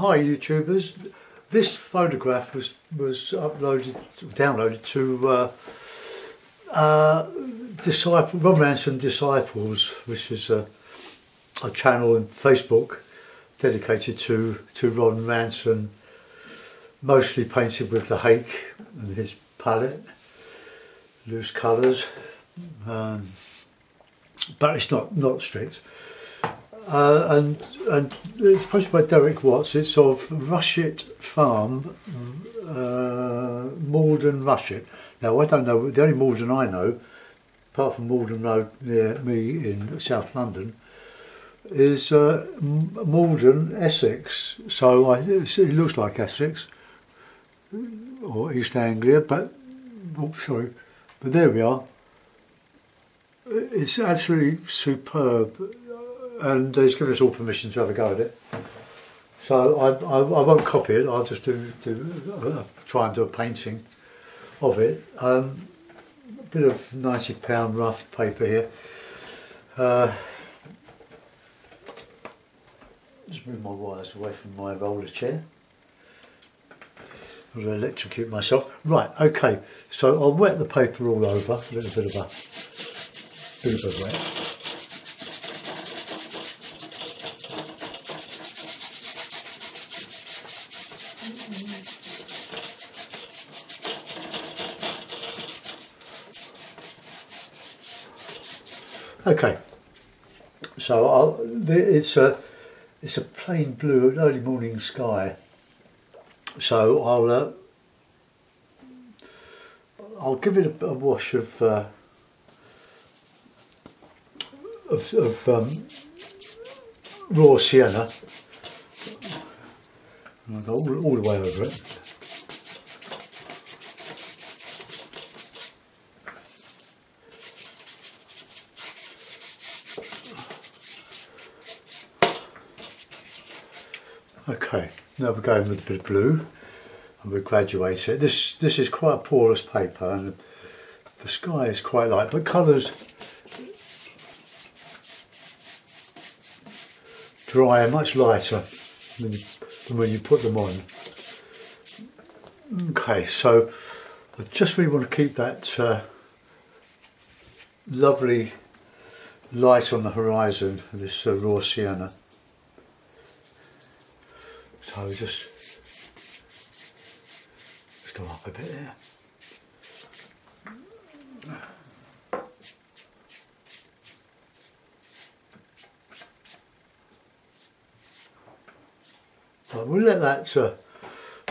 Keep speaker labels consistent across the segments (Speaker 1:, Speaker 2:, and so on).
Speaker 1: Hi YouTubers, this photograph was downloaded to Ron Ranson Disciples, which is a channel on Facebook dedicated to Ron Ranson, mostly painted with the hake and his palette, loose colours, but it's not strict. And it's posted by Derek Watts. It's of Rushett Farm, Malden, Rushett. Now I don't know, the only Malden I know, apart from Malden Road near me in South London, is Malden, Essex. So it looks like Essex or East Anglia, but but there we are. It's absolutely superb. And he's given us all permission to have a go at it. So I won't copy it, I'll just try and do a painting of it. A bit of £90 rough paper here. Just move my wires away from my roller chair. I'll electrocute myself. Right, okay, so I'll wet the paper all over, a little bit of a wet. Okay, so it's a plain blue early morning sky. So I'll give it a wash of raw sienna, and I'll go all the way over it. Okay, now we're going with a bit of blue and we'll graduate it. This is quite a porous paper and the sky is quite light, but colours dry much lighter than when you put them on. Okay, so I just really want to keep that lovely light on the horizon, this raw sienna. So just go up a bit there. Right, we'll let that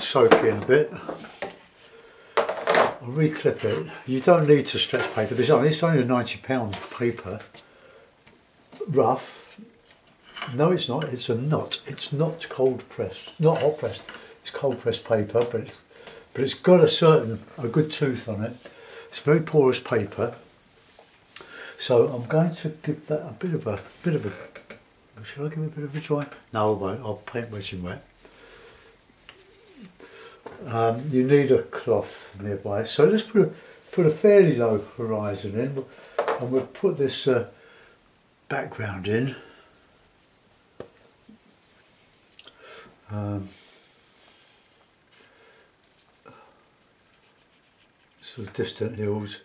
Speaker 1: soak in a bit. I'll reclip it. You don't need to stretch paper. It's only a £90 paper. Rough. No, it's not. It's a knot. It's not cold pressed, not hot pressed. It's cold pressed paper, but it's got a good tooth on it. It's very porous paper. So I'm going to give that a bit of a. Should I give it a bit of a dry? No, I won't. I'll paint wet and wet. You need a cloth nearby. So let's put a fairly low horizon in, and we'll put this background in. Sort of distant hills.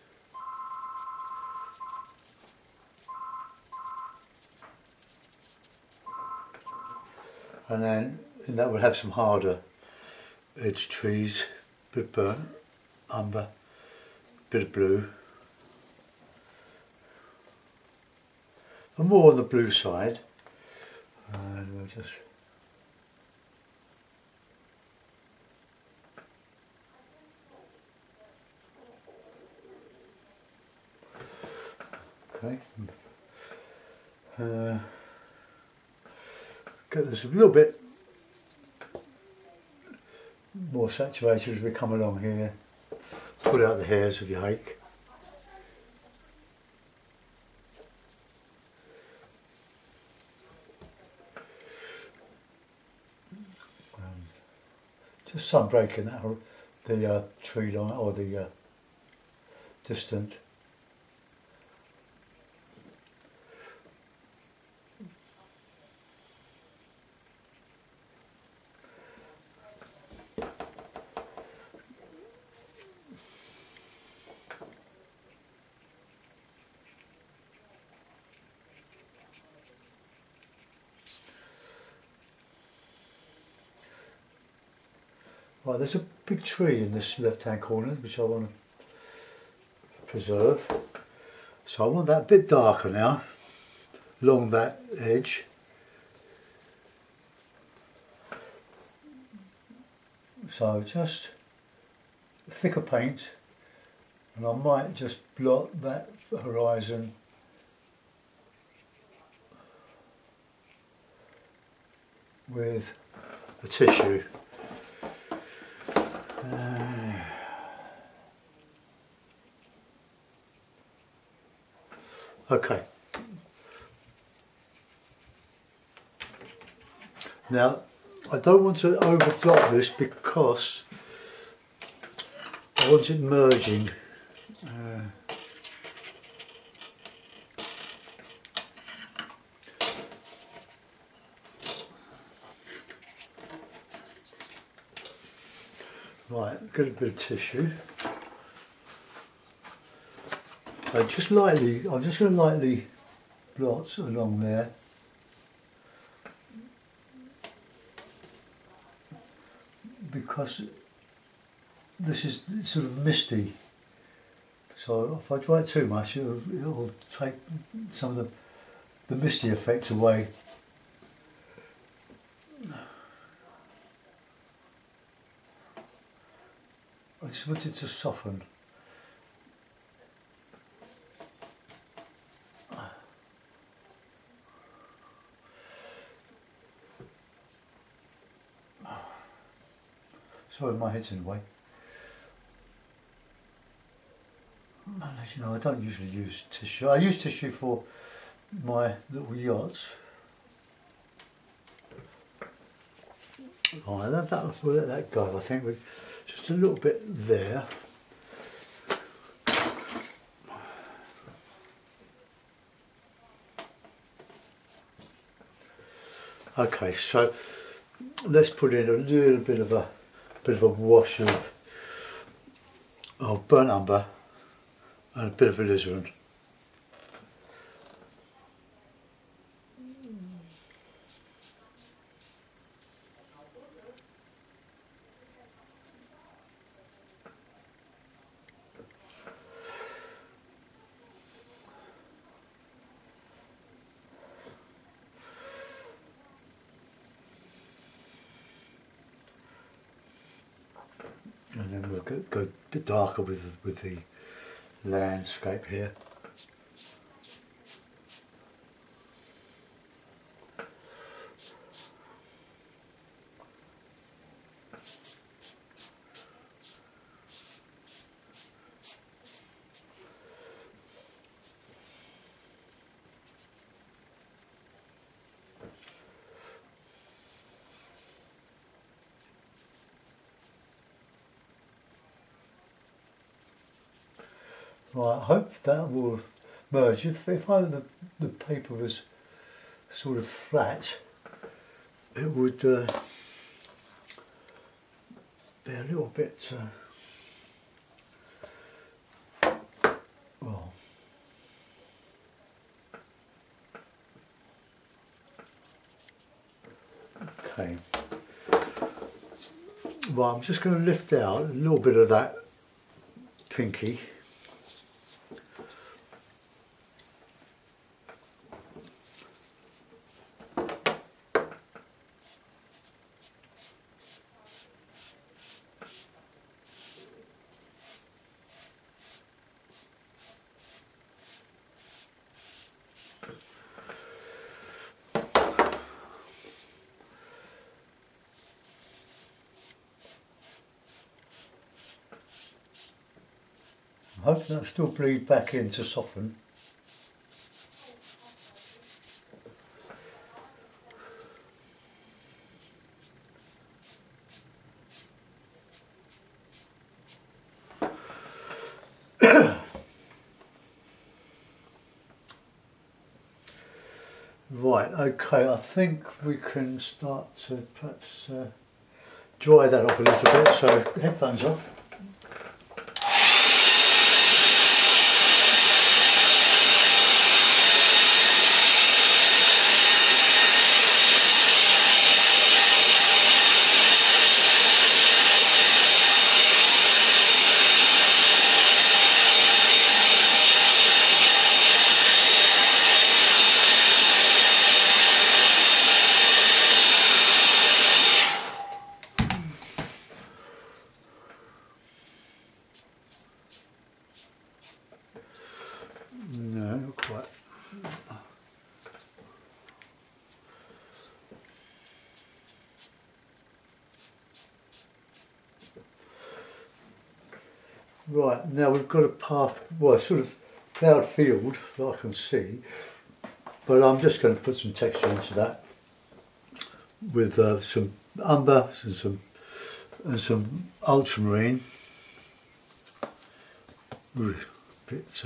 Speaker 1: And then that will have some harder edge trees, bit of burnt umber, bit of blue. And more on the blue side. And we'll just get this a little bit more saturated as we come along here. Pull out the hairs of your hake. Just some break in that, the tree line or the distant. Right, there's a big tree in this left-hand corner which I want to preserve. So I want that a bit darker now, along that edge. So just thicker paint, and I might just blot that horizon with a tissue. Okay. Now, I don't want to overblot this because I want it merging. Right, get a bit of tissue. I'm just going to lightly blot along there. Because this is sort of misty, so if I dry it too much, it'll take some of the misty effect away. I just want it to soften. Sorry, my head's in the way. And as you know, I don't usually use tissue. I use tissue for my little yachts. Right, we'll let that go. I think we've just a little bit there. Okay, so let's put in a little bit of a wash of burnt umber and a bit of alizarin. And then we'll go a bit darker with the landscape here. Right, I hope that will merge. If the paper was sort of flat, it would be a little bit well. Okay. Well, I'm just going to lift out a little bit of that pinky. Hopefully that'll still bleed back in to soften. Right, okay, I think we can start to perhaps dry that off a little bit, so headphones off. Right, now we've got a path, well, sort of ploughed field that I can see, but I'm just going to put some texture into that with some umber and some ultramarine. Ooh, bit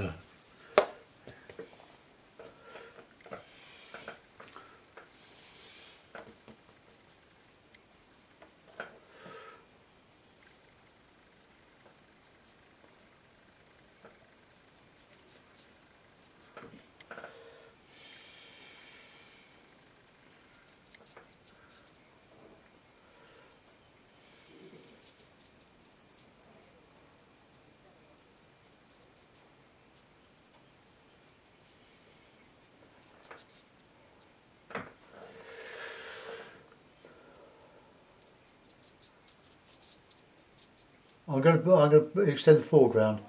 Speaker 1: I'm going to extend the foreground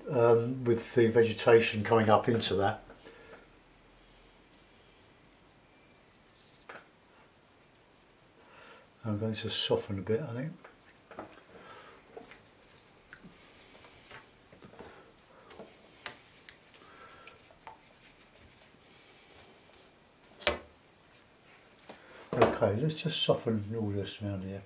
Speaker 1: with the vegetation coming up into that. I'm going to soften a bit, I think. Okay, let's just soften all this around here.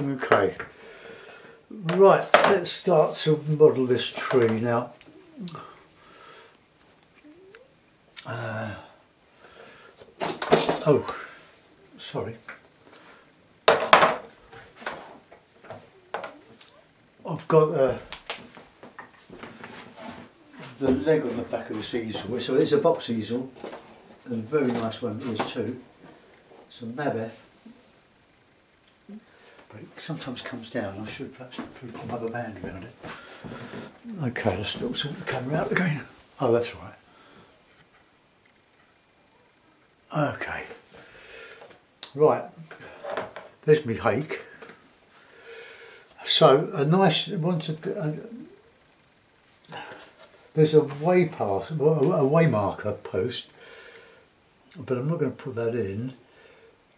Speaker 1: Okay, right, let's start to model this tree now. Oh, sorry. I've got the leg on the back of this easel. So it's a box easel, and a very nice one it is too. It's a Mabeth. But it sometimes comes down. I should perhaps put a rubber band around it. Okay, let's still sort the camera out again. Oh, that's right. Okay. Right. There's my hake. So a nice there's a way pass, a way marker post, but I'm not going to put that in.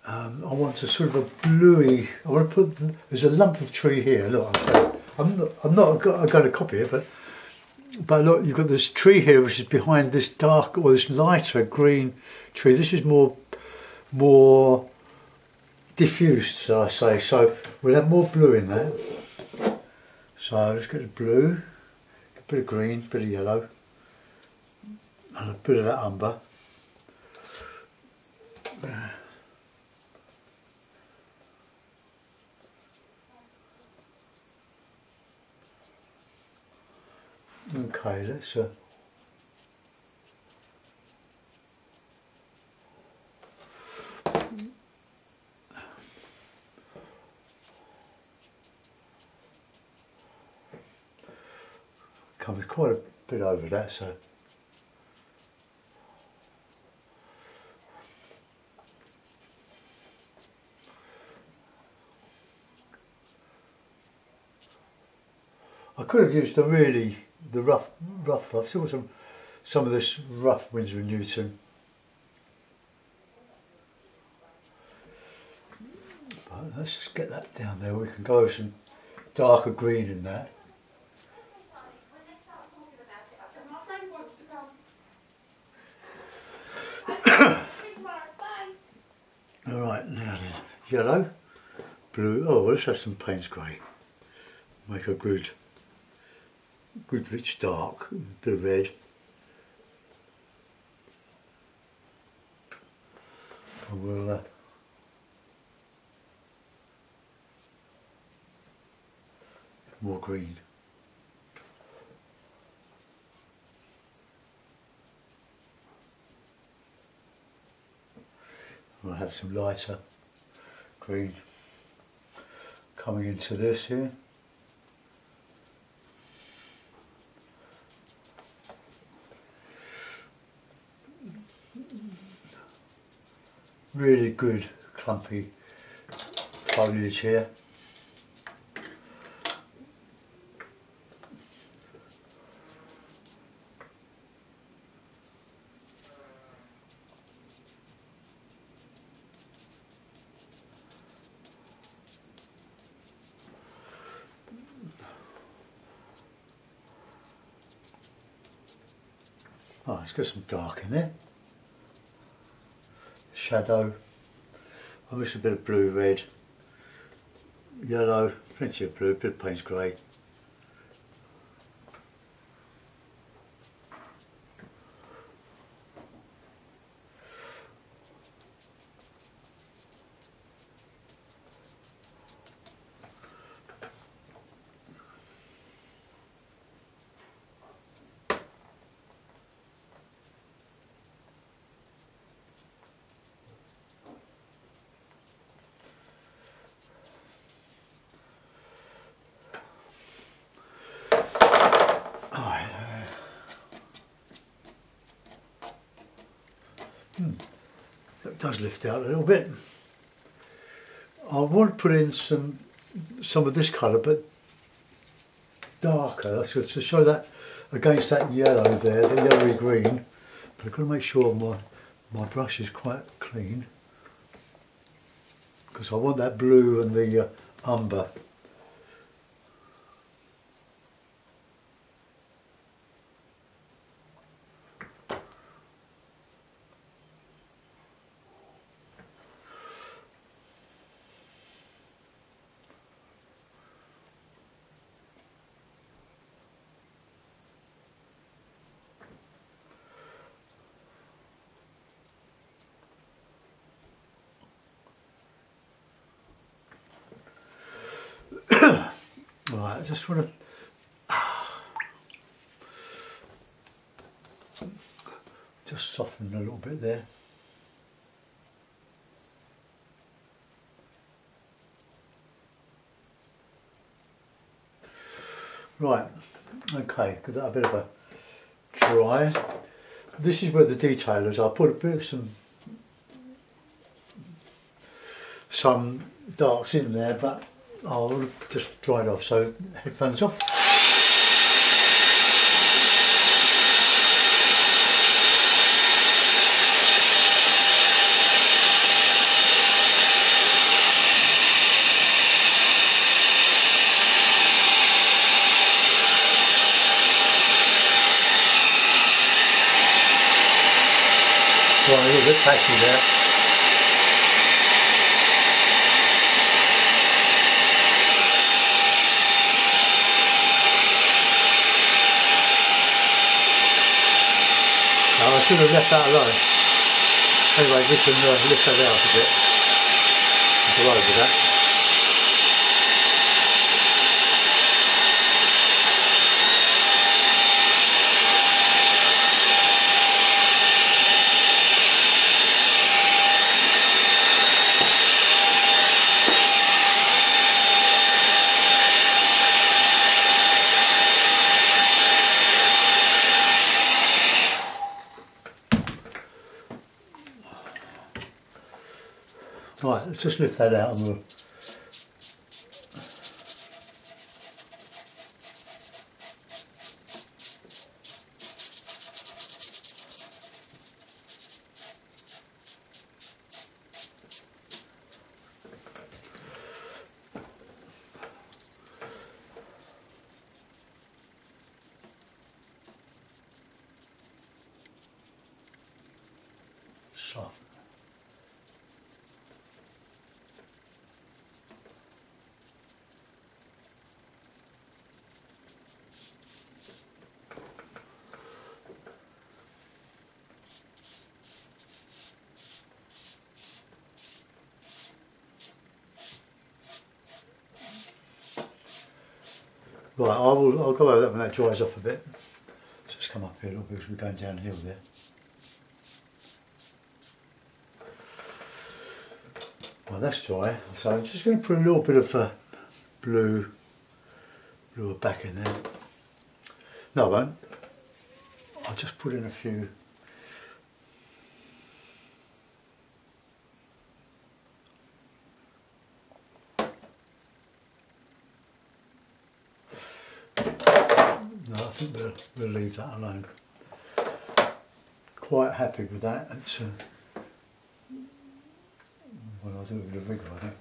Speaker 1: I want a sort of a bluey. I want to put. There's a lump of tree here. Look, I'm not going to copy it, but look, you've got this tree here, which is behind this dark or this lighter green tree. This is more diffused, so I say. So we'll have more blue in there. So let's get the blue, a bit of green, a bit of yellow, and a bit of that umber. Okay, let's covers quite a bit over that, so I could have used the rough. I've still got some of this rough Winsor and Newton. But let's just get that down there. We can go over some darker green in that. All right, now then, yellow, blue. Oh, let's have some Payne's grey. Make a good rich dark, a bit of red. And we'll more green. We'll have some lighter green coming into this here. really good clumpy foliage here. Oh, it's got some dark in there. Shadow. I wish a bit of blue, red, yellow, plenty of blue, bit of Payne's grey. That does lift out a little bit. I want to put in some of this colour, but darker, so to show that against that yellow there, the yellowy green. But I've got to make sure my brush is quite clean, because I want that blue and the umber. Right, I just want to just soften a little bit there. Right, okay, give that a bit of a dry. This is where the detail is. I'll put a bit of some darks in there, but I'll just dry it off. So headphones off. Right, a little bit patchy there. I should have left that alone. Anyway, we can lift that out a bit. Go over that. Right, let's just lift that out and we'll... soften. Right, I'll go over that when that dries off a bit. Let's just come up here a little bit because we're going downhill there. Well, that's dry, so I'm just going to put a little bit of blue back in there. No, I won't. I'll just put in a few. think we'll leave that alone. Quite happy with that. It's well, I'll do it with a rigger, I think.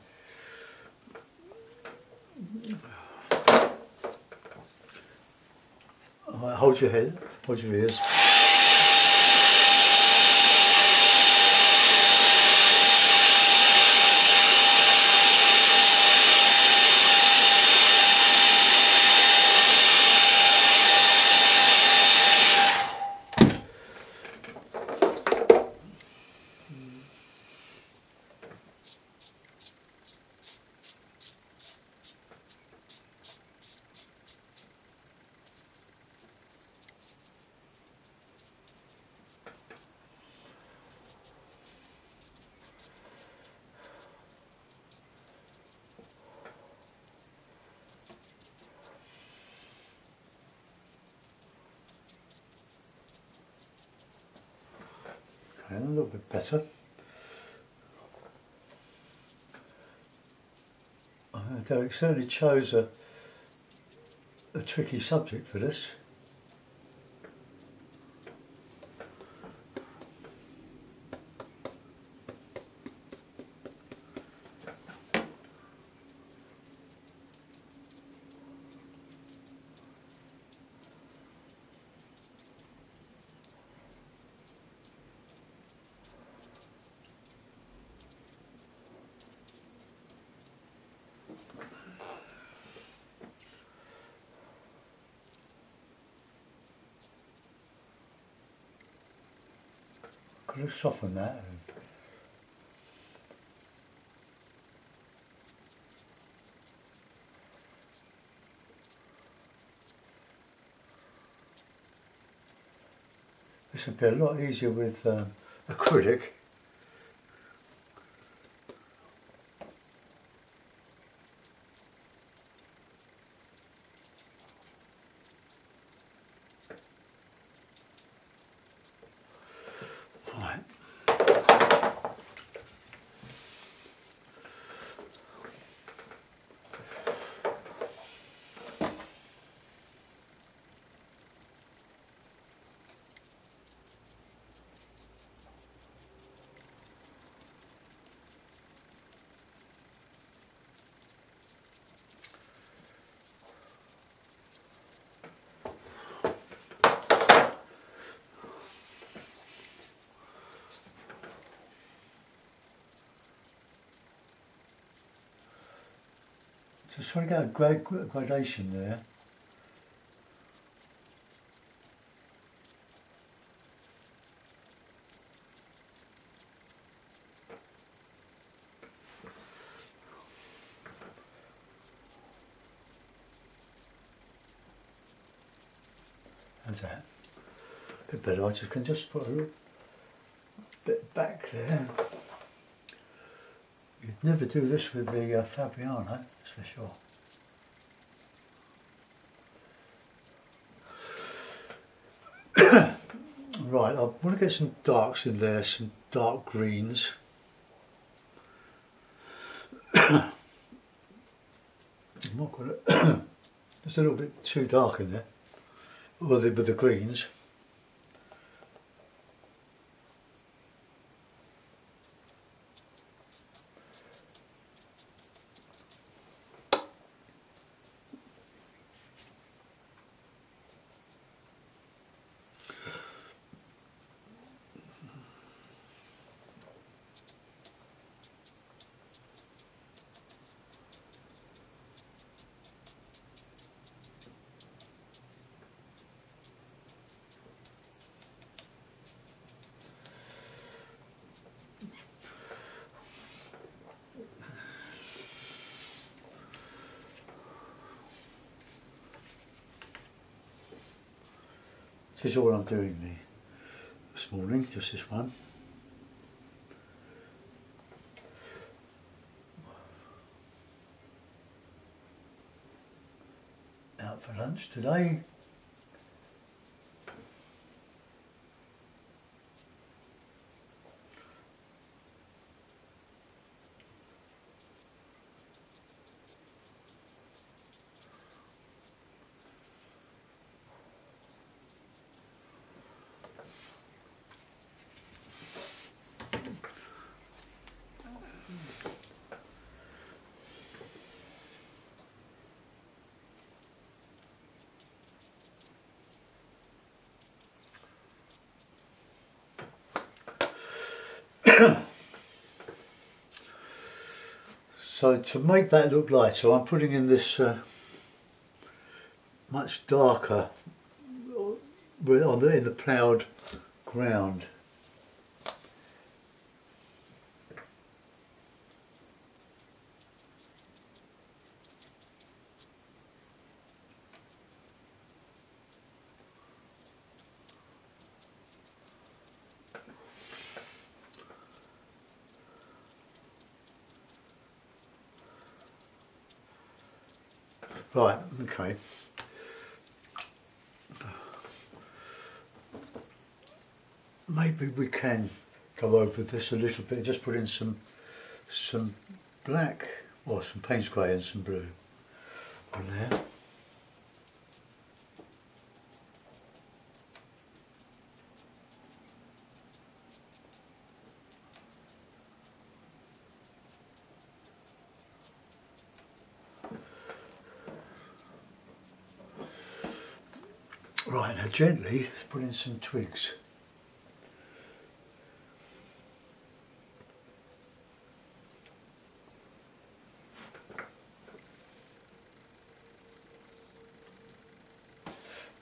Speaker 1: Alright, hold your head, hold your ears. A little bit better. Derek certainly chose a tricky subject for this. Could have softened that. This would be a lot easier with acrylic. Right. Just trying to get a gradation there. How's that? A bit better. I can just put a little bit back there. You'd never do this with the Fabriano, that's for sure. Right, I want to get some darks in there, some dark greens. I'm not gonna just a little bit too dark in there, with the greens. This is all I'm doing this morning, just this one. Out for lunch today. So to make that look lighter, I'm putting in this much darker in the ploughed ground. Right, okay. Maybe we can go over this a little bit, just put in some black, or some Payne's grey and some blue on there. Right, now gently put in some twigs.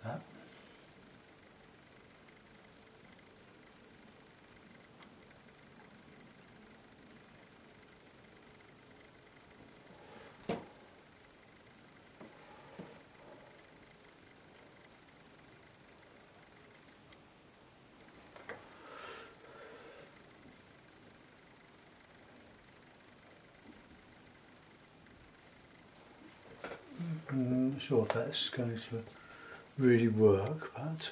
Speaker 1: That. I'm not sure if that's going to really work, but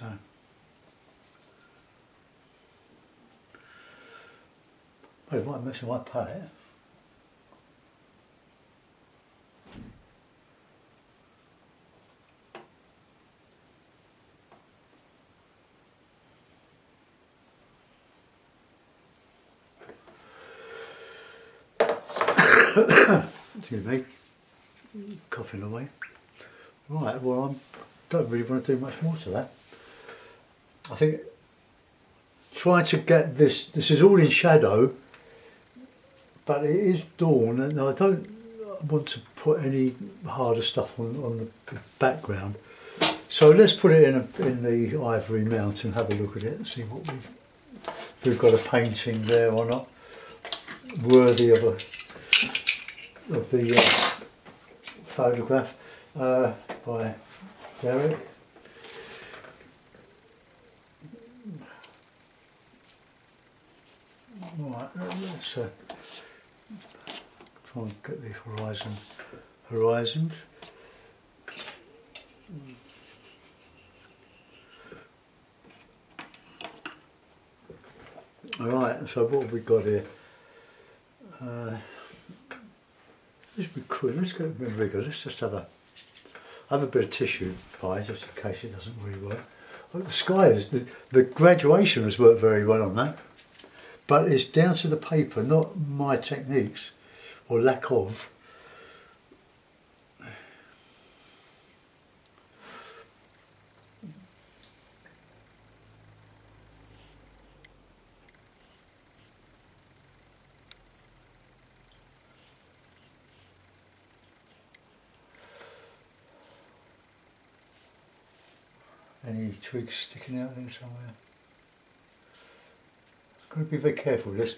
Speaker 1: it might mess with my palette. Excuse me, coughing away. Right, well, I don't really want to do much more to that. I think trying to get this is all in shadow, but it is dawn, and I don't want to put any harder stuff on the background. So let's put it in the ivory mount and have a look at it and see what we've got a painting there or not, worthy of the photograph by Derek. Right, let's try and get the horizon. Alright, so what have we got here? Let's be crude, let's get a bit of rigour, let's just have a bit of tissue pie, just in case it doesn't really work. Look, the sky is, the graduation has worked very well on that, but it's down to the paper, not my techniques, or lack of. Any twigs sticking out there somewhere? Got to be very careful with this.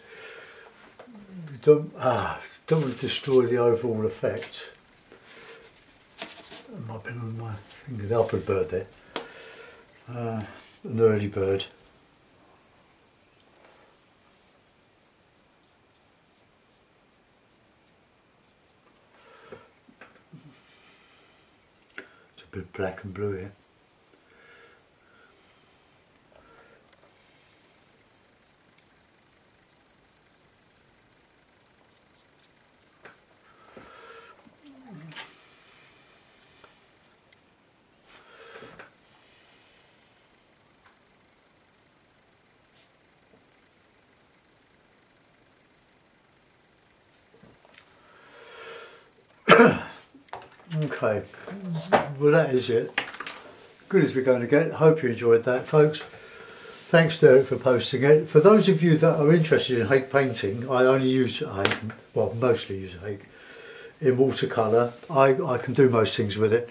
Speaker 1: Don't want to destroy the overall effect. It might be on my finger. I'll put a bird there. An early bird. It's a bit black and blue here. Okay, well that is it. Good as we're going to get. Hope you enjoyed that, folks. Thanks, Derek, for posting it. For those of you that are interested in hake painting, I only use hake, well, mostly use hake in watercolour. I can do most things with it.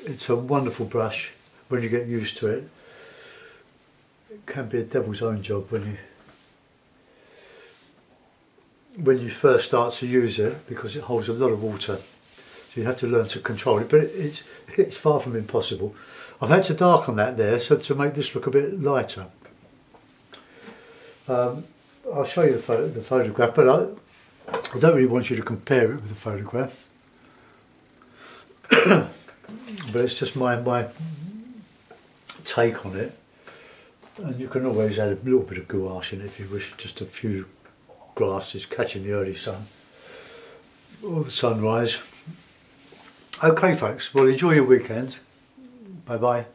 Speaker 1: It's a wonderful brush when you get used to it. It can be a devil's own job when you first start to use it, because it holds a lot of water. So you have to learn to control it, but it's far from impossible. I've had to darken that there so to make this look a bit lighter. I'll show you the photograph, but I don't really want you to compare it with the photograph. But it's just my take on it. And you can always add a little bit of gouache in it if you wish, just a few grasses catching the early sun or the sunrise. Okay folks, well, enjoy your weekend. Bye bye.